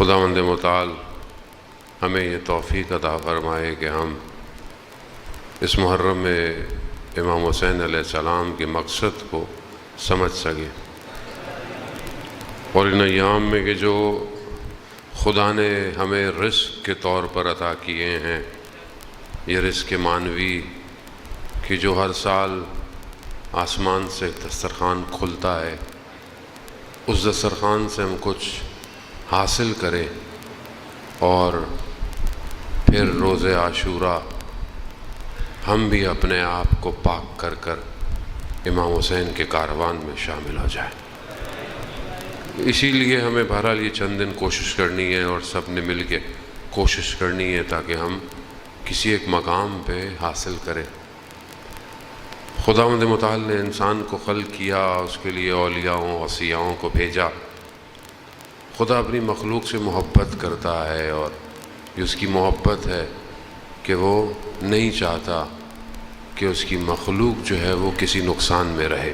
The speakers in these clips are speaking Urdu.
خداوند متعال ہمیں یہ توفیق عطا فرمائے کہ ہم اس محرم میں امام حسین علیہ السلام کے مقصد کو سمجھ سکیں، اور ان ایام میں کہ جو خدا نے ہمیں رزق کے طور پر عطا کیے ہیں، یہ رزق معنوی کہ جو ہر سال آسمان سے دسترخوان کھلتا ہے، اس دسترخوان سے ہم کچھ حاصل کریں اور پھر روز عاشوراء ہم بھی اپنے آپ کو پاک کر کر امام حسین کے کاروان میں شامل ہو جائیں۔ اسی لیے ہمیں بہرحال یہ چند دن کوشش کرنی ہے، اور سب نے مل کے کوشش کرنی ہے تاکہ ہم کسی ایک مقام پہ حاصل کریں۔ خداوند متعال نے انسان کو خلق کیا، اس کے لیے اولیاؤں وصیاؤں کو بھیجا۔ خدا اپنی مخلوق سے محبت کرتا ہے، اور یہ اس کی محبت ہے کہ وہ نہیں چاہتا کہ اس کی مخلوق جو ہے وہ کسی نقصان میں رہے۔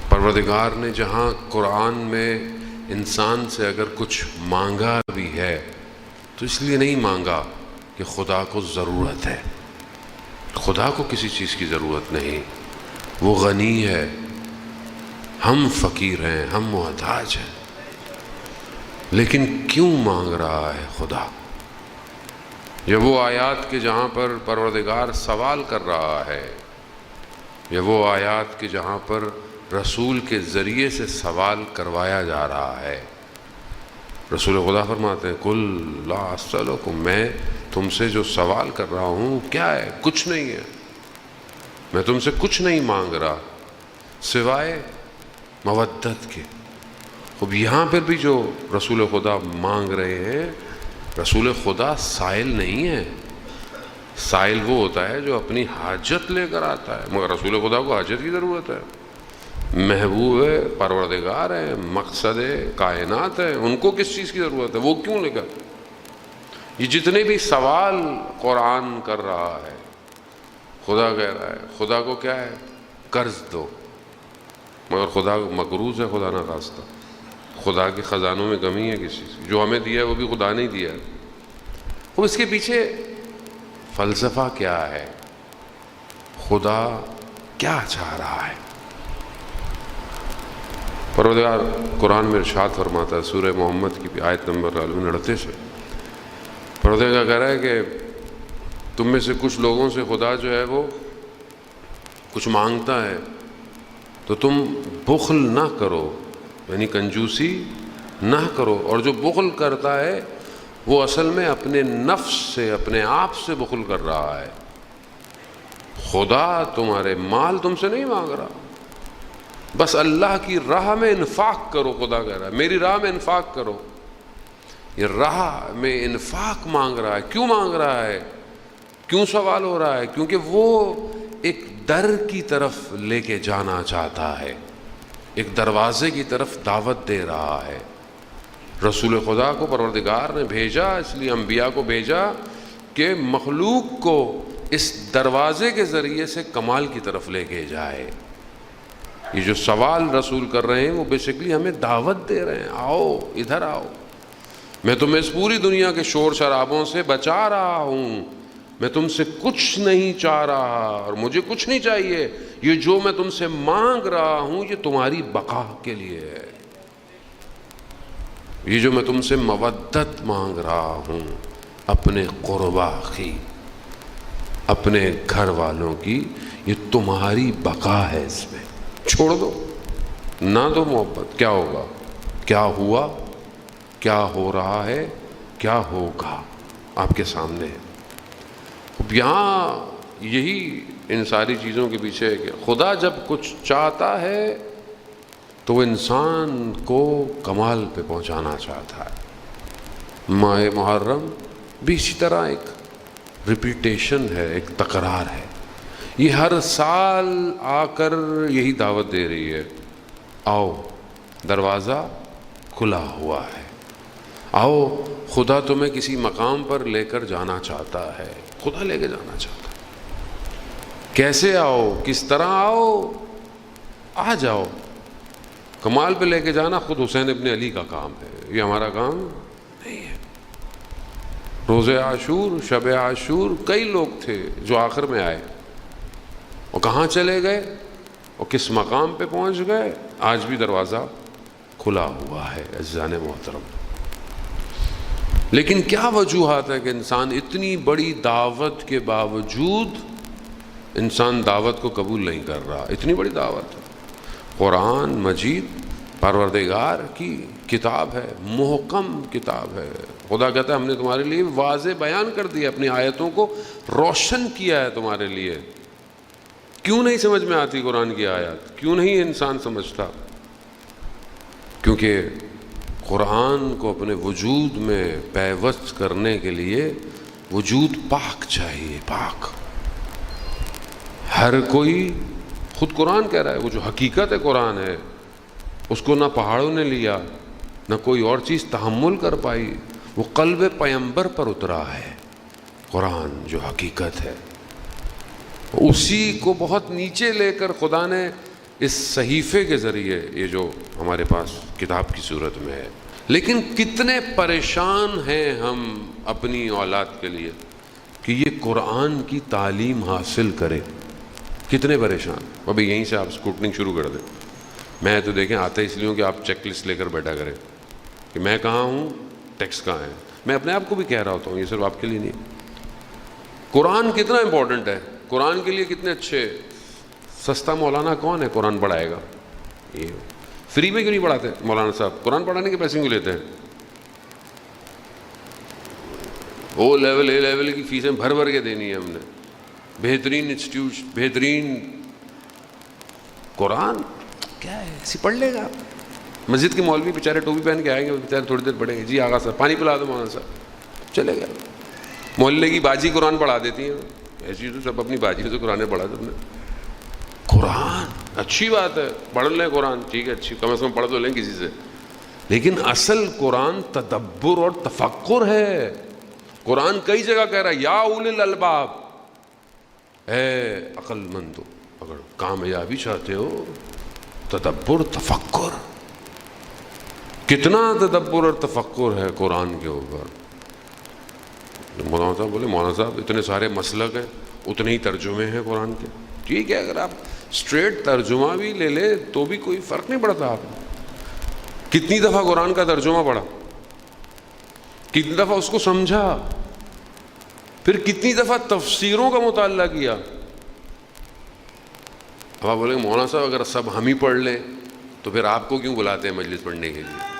پروردگار نے جہاں قرآن میں انسان سے اگر کچھ مانگا بھی ہے تو اس لیے نہیں مانگا کہ خدا کو ضرورت ہے۔ خدا کو کسی چیز کی ضرورت نہیں، وہ غنی ہے، ہم فقیر ہیں، ہم محتاج ہیں۔ لیکن کیوں مانگ رہا ہے خدا؟ یہ وہ آیات کہ جہاں پر پروردگار سوال کر رہا ہے، یہ وہ آیات کہ جہاں پر رسول کے ذریعے سے سوال کروایا جا رہا ہے۔ رسول خدا فرماتے ہیں قل لا اسألکم، میں تم سے جو سوال کر رہا ہوں کیا ہے؟ کچھ نہیں ہے، میں تم سے کچھ نہیں مانگ رہا سوائے مودت کے۔ اب یہاں پر بھی جو رسول خدا مانگ رہے ہیں، رسول خدا سائل نہیں ہے۔ سائل وہ ہوتا ہے جو اپنی حاجت لے کر آتا ہے، مگر رسول خدا کو حاجت کی ضرورت ہے۔ محبوب پروردگار ہے، مقصد کائنات ہے، ان کو کس چیز کی ضرورت ہے؟ وہ کیوں لے کر؟ یہ جتنے بھی سوال قرآن کر رہا ہے، خدا کہہ رہا ہے، خدا کو کیا ہے؟ قرض دو، مگر خدا مقروض ہے خدا نخواستہ۔ خدا کے خزانوں میں کمی ہے کسی چیز کی؟ جو ہمیں دیا ہے وہ بھی خدا نے دیا ہے۔ اب اس کے پیچھے فلسفہ کیا ہے؟ خدا کیا چاہ رہا ہے؟ پروردگار قرآن میں ارشاد فرماتا ہے، سورہ محمد کی آیت نمبر 39 میں پروردگار کہہ رہا ہے کہ تم میں سے کچھ لوگوں سے خدا جو ہے وہ کچھ مانگتا ہے تو تم بخل نہ کرو، یعنی کنجوسی نہ کرو۔ اور جو بخل کرتا ہے وہ اصل میں اپنے نفس سے، اپنے آپ سے بخل کر رہا ہے۔ خدا تمہارے مال تم سے نہیں مانگ رہا، بس اللہ کی راہ میں انفاق کرو۔ خدا کہہ رہا ہے میری راہ میں انفاق کرو۔ یہ راہ میں انفاق مانگ رہا ہے۔ کیوں مانگ رہا ہے؟ کیوں سوال ہو رہا ہے؟ کیونکہ وہ ایک در کی طرف لے کے جانا چاہتا ہے، ایک دروازے کی طرف دعوت دے رہا ہے۔ رسول خدا کو پروردگار نے بھیجا، اس لیے انبیاء کو بھیجا کہ مخلوق کو اس دروازے کے ذریعے سے کمال کی طرف لے کے جائے۔ یہ جو سوال رسول کر رہے ہیں وہ بیسیکلی ہمیں دعوت دے رہے ہیں، آؤ ادھر آؤ، میں تمہیں اس پوری دنیا کے شور شرابوں سے بچا رہا ہوں، میں تم سے کچھ نہیں چاہ رہا اور مجھے کچھ نہیں چاہیے۔ یہ جو میں تم سے مانگ رہا ہوں یہ تمہاری بقا کے لیے ہے۔ یہ جو میں تم سے مودت مانگ رہا ہوں اپنے قربا کی، اپنے گھر والوں کی، یہ تمہاری بقا ہے۔ اس میں چھوڑ دو، نہ دو محبت، کیا ہوگا؟ کیا ہوا؟ کیا ہو رہا ہے؟ کیا ہوگا؟ آپ کے سامنے ہے۔ اب یہاں یہی ان ساری چیزوں کے پیچھے ہے کہ خدا جب کچھ چاہتا ہے تو وہ انسان کو کمال پہ پہنچانا چاہتا ہے۔ ماہ محرم بھی اسی طرح ایک ریپیٹیشن ہے، ایک تکرار ہے۔ یہ ہر سال آ کر یہی دعوت دے رہی ہے، آؤ دروازہ کھلا ہوا ہے، آؤ خدا تمہیں کسی مقام پر لے کر جانا چاہتا ہے۔ خدا لے کے جانا چاہتا ہے۔ کیسے آؤ؟ کس طرح آؤ؟ آ جاؤ۔ کمال پہ لے کے جانا خود حسین ابن علی کا کام ہے، یہ ہمارا کام نہیں ہے۔ روز عاشور، شب عاشور، کئی لوگ تھے جو آخر میں آئے، وہ کہاں چلے گئے، وہ کس مقام پہ پہنچ گئے، آج بھی دروازہ کھلا ہوا ہے عزیزان محترم۔ لیکن کیا وجوہات ہے کہ انسان اتنی بڑی دعوت کے باوجود انسان دعوت کو قبول نہیں کر رہا؟ اتنی بڑی دعوت ہے، قرآن مجید پروردگار کی کتاب ہے، محکم کتاب ہے۔ خدا کہتا ہے ہم نے تمہارے لیے واضح بیان کر دیا، اپنی آیتوں کو روشن کیا ہے تمہارے لیے۔ کیوں نہیں سمجھ میں آتی قرآن کی آیات؟ کیوں نہیں انسان سمجھتا؟ کیونکہ قرآن کو اپنے وجود میں پیوست کرنے کے لیے وجود پاک چاہیے، پاک۔ ہر کوئی، خود قرآن کہہ رہا ہے، وہ جو حقیقت ہے قرآن ہے، اس کو نہ پہاڑوں نے لیا نہ کوئی اور چیز تحمل کر پائی، وہ قلب پیمبر پر اترا ہے۔ قرآن جو حقیقت ہے اسی کو بہت نیچے لے کر خدا نے اس صحیفے کے ذریعے، یہ جو ہمارے پاس کتاب کی صورت میں ہے۔ لیکن کتنے پریشان ہیں ہم اپنی اولاد کے لیے کہ یہ قرآن کی تعلیم حاصل کرے، کتنے پریشان۔ ابھی یہیں سے آپ اسکوٹنگ شروع کر دیں۔ میں تو دیکھیں آتا اس لیے ہوں کہ آپ چیک لسٹ لے کر بیٹھا کریں کہ میں کہاں ہوں، ٹیکسٹ کہاں ہے۔ میں اپنے آپ کو بھی کہہ رہا ہوتا ہوں، یہ صرف آپ کے لیے نہیں۔ قرآن کتنا امپورٹنٹ ہے، قرآن کے لیے کتنے اچھے۔ سستا مولانا کون ہے قرآن پڑھائے گا؟ یہ فری میں کیوں نہیں پڑھاتے مولانا صاحب؟ قرآن پڑھانے کے پیسے کیوں لیتے ہیں؟ او لیول، اے لیول کی فیسیں بھر بھر کے دینی ہے ہم نے، بہترین انسٹیٹیوٹ، بہترین۔ قرآن کیا ہے، ایسی پڑھ لے گا۔ مسجد کے مولوی بیچارے ٹوپی پہن کے آئیں گے، بیچارے تھوڑی دیر پڑھیں گے، جی آغا صاحب پانی پلا دو مولانا صاحب، چلے گا۔ محلے کی باجی قرآن پڑھا دیتی ہیں، ایسی تو سب اپنی باجی سے قرآن پڑھا سب نے۔ قرآن اچھی بات ہے، پڑھ لیں قرآن، ٹھیک ہے، اچھی، کم از کم پڑھ تو لیں کسی سے، لیکن اصل قرآن تدبر اور تفکر ہے۔ قرآن کئی جگہ کہہ رہا ہے یا اولی الالباب، اے عقل مندو، اگر کامیابی چاہتے ہو تدبر تفکر۔ کتنا تدبر اور تفکر ہے قرآن کے اوپر۔ مولانا صاحب بولے مولانا صاحب اتنے سارے مسلک ہیں، اتنے ہی ترجمے ہیں قرآن کے۔ ٹھیک ہے، اگر آپ اسٹریٹ ترجمہ بھی لے لیں تو بھی کوئی فرق نہیں پڑتا۔ آپ کتنی دفعہ قرآن کا ترجمہ پڑھا، کتنی دفعہ اس کو سمجھا، پھر کتنی دفعہ تفسیروں کا مطالعہ کیا۔ اب آپ بولیں مولانا صاحب اگر سب ہم ہی پڑھ لیں تو پھر آپ کو کیوں بلاتے ہیں مجلس پڑھنے کے لیے؟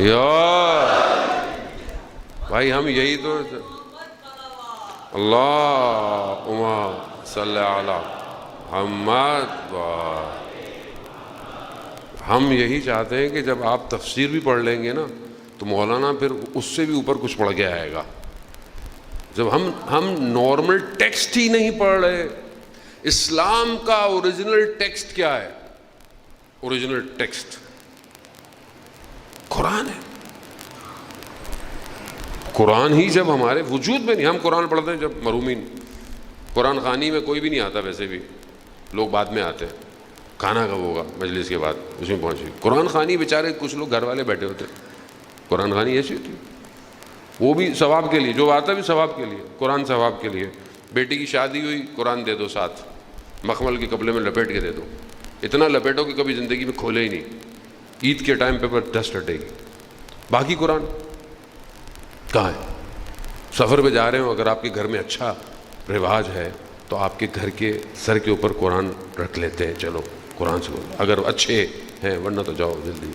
یا بھائی ہم یہی تو، اللہم صلی علی محمد، ہم یہی چاہتے ہیں کہ جب آپ تفسیر بھی پڑھ لیں گے نا تو مولانا پھر اس سے بھی اوپر کچھ پڑھ کے آئے گا۔ جب ہم نارمل ٹیکسٹ ہی نہیں پڑھ رہے۔ اسلام کا اوریجنل ٹیکسٹ کیا ہے؟ اوریجنل ٹیکسٹ قرآن ہے۔ قرآن ہی جب ہمارے وجود میں نہیں، ہم قرآن پڑھتے ہیں جب مرحومین، قرآن خوانی میں کوئی بھی نہیں آتا، ویسے بھی لوگ بعد میں آتے ہیں، کھانا کب ہوگا مجلس کے بعد اس میں پہنچے۔ قرآن خوانی بیچارے کچھ لوگ گھر والے بیٹھے ہوتے ہیں، قرآن خوانی ایسی ہوتی ہے، وہ بھی ثواب کے لیے، جو آتا بھی ثواب کے لیے، قرآن ثواب کے لیے۔ بیٹی کی شادی ہوئی، قرآن دے دو ساتھ، مخمل کے کپڑے میں لپیٹ کے دے دو، اتنا لپیٹو کہ کبھی زندگی میں کھولے ہی نہیں، عید کے ٹائم پہ پر ڈسٹ ہٹے گی۔ باقی قرآن کہاں ہے؟ سفر پہ جا رہے ہو، اگر آپ کے گھر میں اچھا رواج ہے تو آپ کے گھر کے سر کے اوپر قرآن رکھ لیتے ہیں، چلو قرآن سے بولو اگر اچھے ہیں، ورنہ تو جاؤ جلدی۔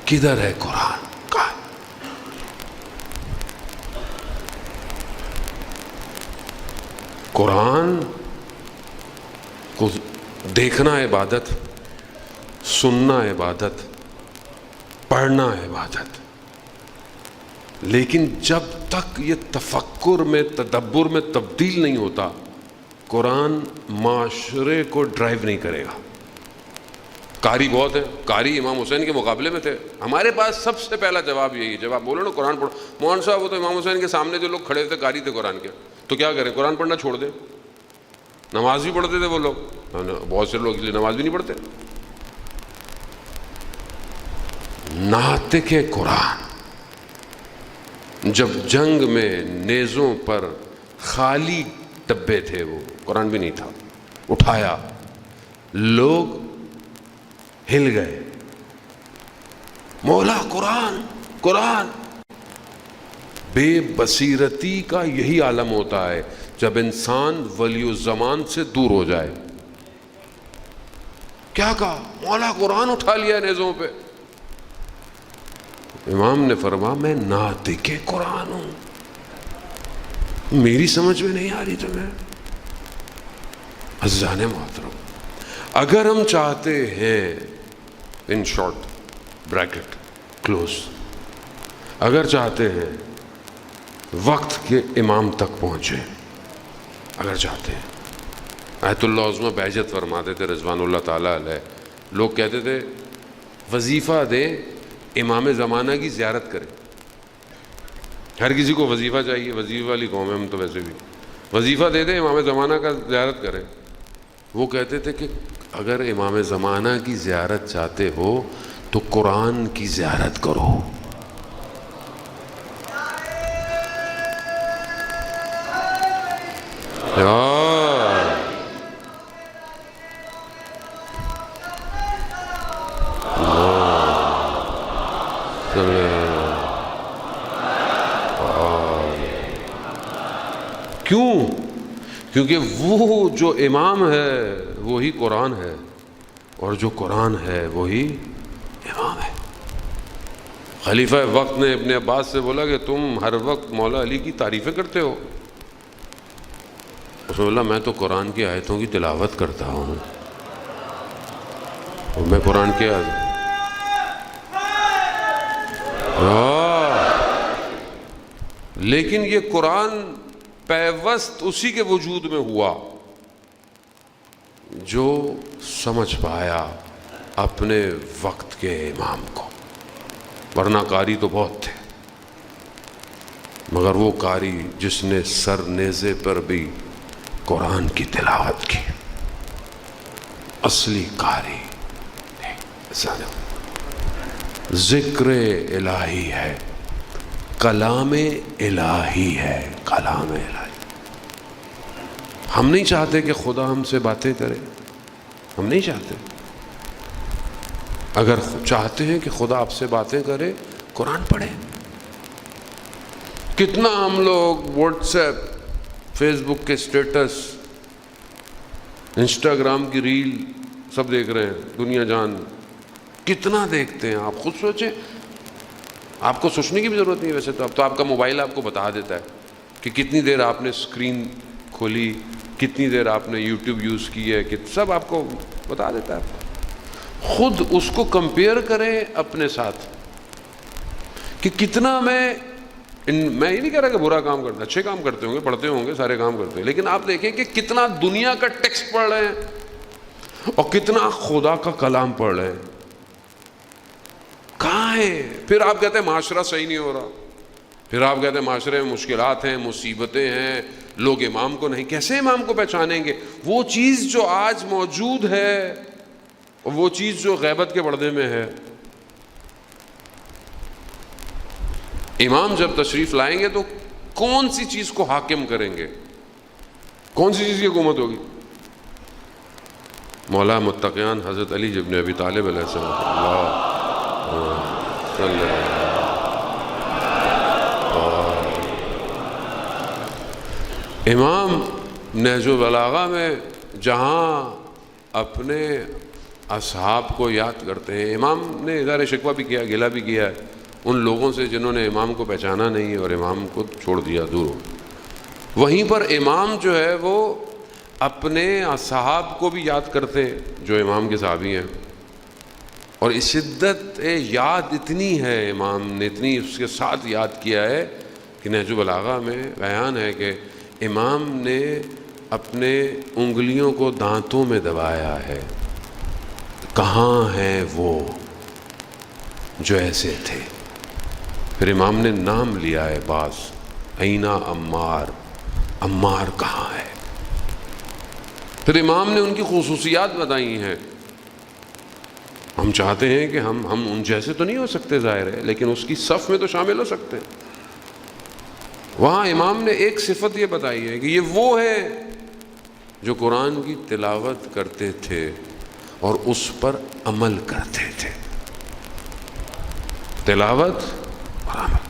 کدھر ہے قرآن؟ کہاں ہے؟ قرآن کو دیکھنا عبادت، سننا عبادت، پڑھنا عبادت، لیکن جب تک یہ تفکر میں، تدبر میں تبدیل نہیں ہوتا، قرآن معاشرے کو ڈرائیو نہیں کرے گا۔ قاری بہت ہیں، قاری امام حسین کے مقابلے میں تھے۔ ہمارے پاس سب سے پہلا جواب یہی ہے، جب آپ بولو نا قرآن پڑھو، مولانا صاحب وہ تو امام حسین کے سامنے جو لوگ کھڑے تھے قاری تھے قرآن کے، تو کیا کریں؟ قرآن پڑھنا چھوڑ دیں؟ نماز بھی پڑھتے تھے وہ لوگ، بہت سے لوگ اس لیے نماز بھی نہیں پڑھتے. ناطق قرآن جب جنگ میں نیزوں پر خالی ڈبے تھے، وہ قرآن بھی نہیں تھا، اٹھایا، لوگ ہل گئے. مولا قرآن قرآن. بے بصیرتی کا یہی عالم ہوتا ہے جب انسان ولی الزمان سے دور ہو جائے. کیا کہا؟ مولا قرآن اٹھا لیا نیزوں پہ. امام نے فرمایا میں ناطق قرآن ہوں، میری سمجھ میں نہیں آ رہی تمہیں؟ عزیزان محترم، اگر ہم چاہتے ہیں، ان شارٹ بریکٹ کلوز، اگر چاہتے ہیں وقت کے امام تک پہنچے، اگر چاہتے ہیں، آیت اللہ عظمہ بہجت فرماتے تھے رضوان اللہ تعالیٰ علیہ، لوگ کہتے تھے وظیفہ دیں امام زمانہ کی زیارت کریں. ہر کسی کو وظیفہ چاہیے، وظیفہ والی قوم ہے ہم تو ویسے بھی. وظیفہ دے دیں امام زمانہ کا زیارت کریں. وہ کہتے تھے کہ اگر امام زمانہ کی زیارت چاہتے ہو تو قرآن کی زیارت کرو. کیوں؟ کیونکہ وہ جو امام ہے وہی قرآن ہے، اور جو قرآن ہے وہی امام ہے. خلیفہ وقت نے ابن عباس سے بولا کہ تم ہر وقت مولا علی کی تعریفیں کرتے ہو. اس نے بولا میں تو قرآن کی آیتوں کی تلاوت کرتا ہوں، اور میں قرآن کی لیکن یہ قرآن پیوست اسی کے وجود میں ہوا جو سمجھ پایا اپنے وقت کے امام کو. ورنہ قاری تو بہت تھے، مگر وہ قاری جس نے سر نیزے پر بھی قرآن کی تلاوت کی، اصلی قاری. ذکر الہی ہے، کلام الہی ہے، کلام الہی. ہم نہیں چاہتے کہ خدا ہم سے باتیں کرے، ہم نہیں چاہتے. اگر چاہتے ہیں کہ خدا آپ سے باتیں کرے، قرآن پڑھیں. کتنا ہم لوگ واٹس ایپ، فیس بک کے اسٹیٹس، انسٹاگرام کی ریل سب دیکھ رہے ہیں، دنیا جان کتنا دیکھتے ہیں. آپ خود سوچیں، آپ کو سوچنے کی بھی ضرورت نہیں. ویسے تو اب تو آپ کا موبائل آپ کو بتا دیتا ہے کہ کتنی دیر آپ نے اسکرین کھولی، کتنی دیر آپ نے یوٹیوب یوز کی ہے، سب آپ کو بتا دیتا ہے. خود اس کو کمپیئر کریں اپنے ساتھ کہ کتنا میں یہ نہیں کہہ رہا کہ برا کام کرتا، اچھے کام کرتے ہوں گے، پڑھتے ہوں گے، سارے کام کرتے ہیں، لیکن آپ دیکھیں کہ کتنا دنیا کا ٹیکسٹ پڑھ رہے ہیں اور کتنا خدا کا کلام پڑھ رہے ہیں. کہاں ہے؟ پھر آپ کہتے ہیں معاشرہ صحیح نہیں ہو رہا، پھر آپ کہتے ہیں معاشرے میں مشکلات ہیں، مصیبتیں ہیں، لوگ امام کو نہیں. کیسے امام کو پہچانیں گے؟ وہ چیز جو آج موجود ہے اور وہ چیز جو غیبت کے پردے میں ہے. امام جب تشریف لائیں گے تو کون سی چیز کو حاکم کریں گے؟ کون سی چیز کی حکومت ہوگی؟ مولا متقیان حضرت علی ابن ابی طالب علیہ السلام. امام نہج البلاغہ میں جہاں اپنے اصحاب کو یاد کرتے ہیں، امام نے اظہار شکوہ بھی کیا، گلہ بھی کیا ہے ان لوگوں سے جنہوں نے امام کو پہچانا نہیں اور امام کو چھوڑ دیا دور. وہیں پر امام جو ہے وہ اپنے اصحاب کو بھی یاد کرتے ہیں جو امام کے صحابی ہیں، اور اس شدت یاد اتنی ہے، امام نے اتنی اس کے ساتھ یاد کیا ہے کہ نہج البلاغہ میں بیان ہے کہ امام نے اپنے انگلیوں کو دانتوں میں دبایا ہے. کہاں ہیں وہ جو ایسے تھے؟ پھر امام نے نام لیا ہے بعض، اینا عمار، عمار کہاں ہے؟ پھر امام نے ان کی خصوصیات بتائی ہیں. ہم چاہتے ہیں کہ ہم ان جیسے تو نہیں ہو سکتے ظاہر ہے، لیکن اس کی صف میں تو شامل ہو سکتے ہیں. وہاں امام نے ایک صفت یہ بتائی ہے کہ یہ وہ ہے جو قرآن کی تلاوت کرتے تھے اور اس پر عمل کرتے تھے. تلاوت اور عمل.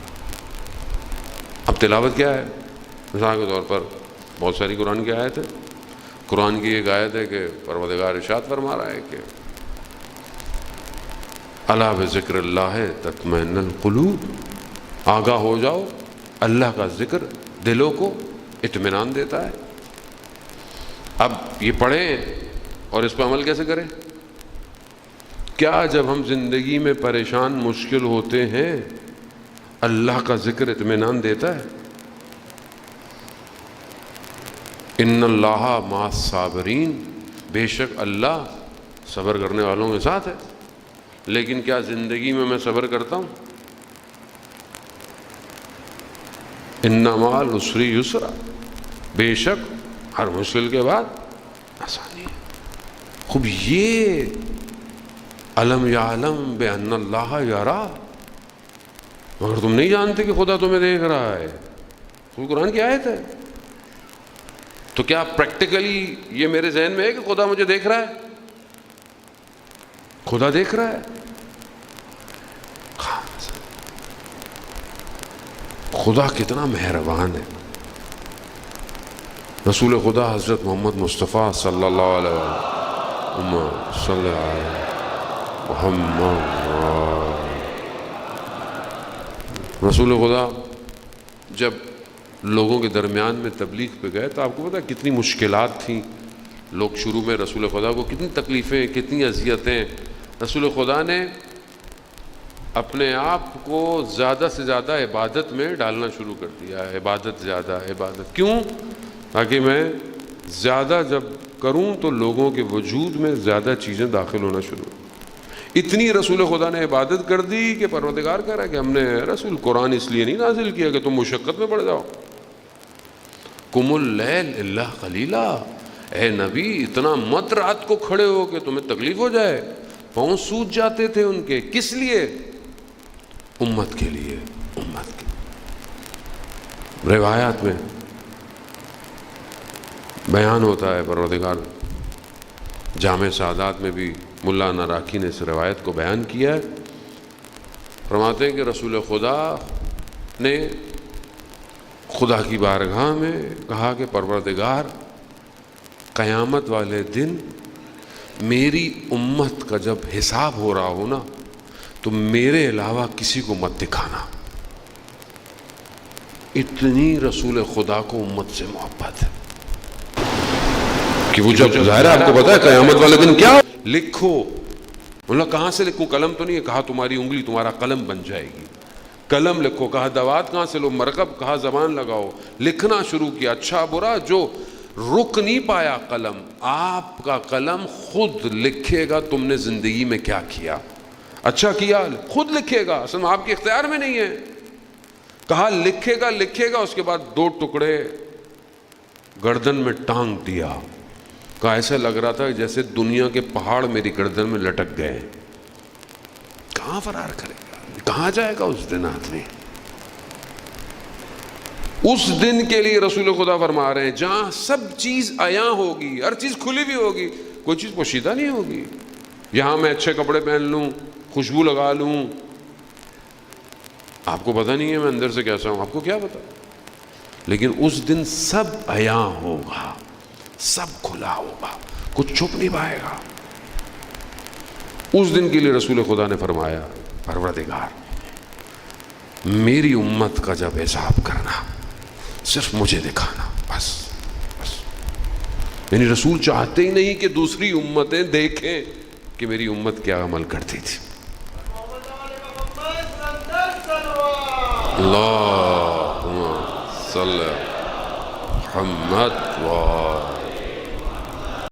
اب تلاوت کیا ہے؟ مثال کے طور پر بہت ساری قرآن کی آیت ہے. قرآن کی ایک آیت ہے کہ پروردگار ارشاد فرما رہا ہے کہ الا بذکر اللہ تطمئن القلوب، آگاہ ہو جاؤ، اللہ کا ذکر دلوں کو اطمینان دیتا ہے. اب یہ پڑھیں اور اس پہ عمل کیسے کریں؟ کیا جب ہم زندگی میں پریشان مشکل ہوتے ہیں اللہ کا ذکر اطمینان دیتا ہے؟ ان اللہ مع الصابرین، بے شک اللہ صبر کرنے والوں کے ساتھ ہے. لیکن کیا زندگی میں صبر کرتا ہوں؟ ان مع العسر یسرا، بے شک ہر مشکل کے بعد آسانی ہے. خوب یہ الم یعلم بان اللہ یرا، مگر تم نہیں جانتے کہ خدا تمہیں دیکھ رہا ہے. کوئی قرآن کی آیت ہے. تو کیا پریکٹیکلی یہ میرے ذہن میں ہے کہ خدا مجھے دیکھ رہا ہے؟ خدا دیکھ رہا ہے. خدا کتنا مہربان ہے. رسول خدا حضرت محمد مصطفیٰ صلی اللہ علیہ وسلم صلی اللہ محمد. رسول خدا جب لوگوں کے درمیان میں تبلیغ پہ گئے تو آپ کو پتہ ہے کتنی مشکلات تھیں. لوگ شروع میں رسول خدا کو کتنی تکلیفیں، کتنی اذیتیں. رسول خدا نے اپنے آپ کو زیادہ سے زیادہ عبادت میں ڈالنا شروع کر دیا. عبادت، زیادہ عبادت. کیوں؟ تاکہ میں زیادہ جب کروں تو لوگوں کے وجود میں زیادہ چیزیں داخل ہونا شروع. اتنی رسول خدا نے عبادت کر دی کہ پروردگار کہہ رہا ہے کہ ہم نے رسول قرآن اس لیے نہیں نازل کیا کہ تم مشقت میں پڑ جاؤ. قم اللیل الا قلیلا، اے نبی اتنا مت رات کو کھڑے ہو کہ تمہیں تکلیف ہو جائے. پاؤں سوج جاتے تھے ان کے. کس لیے؟ امت کے لیے. امت کے روایات میں بیان ہوتا ہے، پروردگار جامع سعادات میں بھی ملا ناراکی نے اس روایت کو بیان کیا ہے. فرماتے ہیں کہ رسول خدا نے خدا کی بارگاہ میں کہا کہ پروردگار قیامت والے دن میری امت کا جب حساب ہو رہا ہو نا تو میرے علاوہ کسی کو مت دکھانا. اتنی رسول خدا کو امت سے محبت ہے کہ وہ جب ظاہر ہے آپ کو پتا ہے قیامت والے دن کیا لکھو. انہوں کہاں سے لکھوں؟ قلم تو نہیں ہے. کہا تمہاری انگلی تمہارا قلم بن جائے گی. قلم لکھو. کہا دوات کہاں سے لو؟ مرکب. کہا زبان لگاؤ. لکھنا شروع کیا. اچھا برا جو رک نہیں پایا قلم، آپ کا قلم خود لکھے گا تم نے زندگی میں کیا کیا. اچھا کیا خود لکھے گا، اصل میں آپ کے اختیار میں نہیں ہے. کہا لکھے گا لکھے گا. اس کے بعد 2 ٹکڑے گردن میں ٹانگ دیا. کہا ایسا لگ رہا تھا جیسے دنیا کے پہاڑ میری گردن میں لٹک گئے. کہاں فرار کرے گا؟ کہاں جائے گا اس دن آدمی؟ اس دن کے لیے رسول خدا فرما رہے ہیں جہاں سب چیز عیاں ہوگی، ہر چیز کھلی بھی ہوگی، کوئی چیز پوشیدہ نہیں ہوگی. یہاں میں اچھے کپڑے پہن لوں، خوشبو لگا لوں، آپ کو پتہ نہیں ہے میں اندر سے کیسا ہوں، آپ کو کیا پتا. لیکن اس دن سب عیاں ہوگا، سب کھلا ہوگا، کچھ چھپ نہیں پائے گا. اس دن کے لیے رسول خدا نے فرمایا پروردگار میری امت کا جب حساب کرنا صرف مجھے دکھانا بس. یعنی رسول چاہتے ہی نہیں کہ دوسری امتیں دیکھیں کہ میری امت کیا عمل کرتی تھی. اللہم صلی محمد و